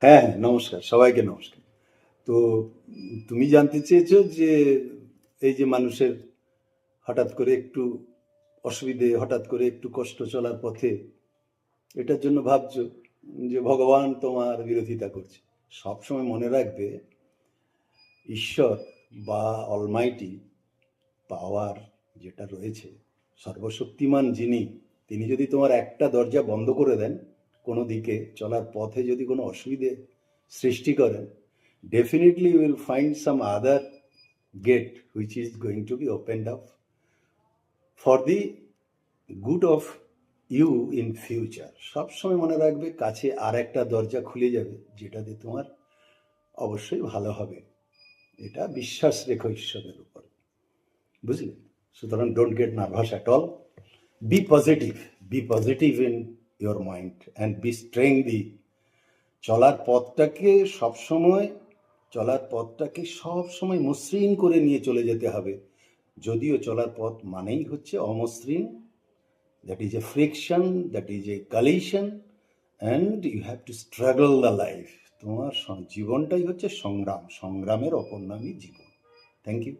হ্যাঁ, হ্যাঁ, নমস্কার। সবাইকে নমস্কার। তো তুমি জানতে চেয়েছো যে এই যে মানুষের হঠাৎ করে একটু অসুবিধে, হঠাৎ করে একটু কষ্ট চলার পথে, এটার জন্য ভাবছো যে ভগবান তোমার বিরোধিতা করছে। সবসময় মনে রাখবে ঈশ্বর বা অলমাইটি পাওয়ার যেটা রয়েছে, সর্বশক্তিমান যিনি, তিনি যদি তোমার একটা দরজা বন্ধ করে দেন, কোনো দিকে চলার পথে যদি কোনো অসুবিধে সৃষ্টি করেন, definitely you will find some other gate which is going to be opened up for the good of you in future. সবসময় মনে রাখবে কাছে আর একটা দরজা খুলে যাবে, যেটাতে তোমার অবশ্যই ভালো হবে। এটা বিশ্বাস রেখো ঈশ্বরের উপর, বুঝলে? সুতরাং don't get nervous at all, be positive in your mind and be strengthy. চলার পথটাকে সবসময় সবসময় মসৃণ করে নিয়ে চলে যেতে হবে। যদিও চলার পথ মানেই হচ্ছে অমসৃণ, that is a friction, that is a collision, and you have to struggle the life. তোমার জীবনটাই হচ্ছে সংগ্রাম, সংগ্রামের অপর নামই জীবন। Thank you.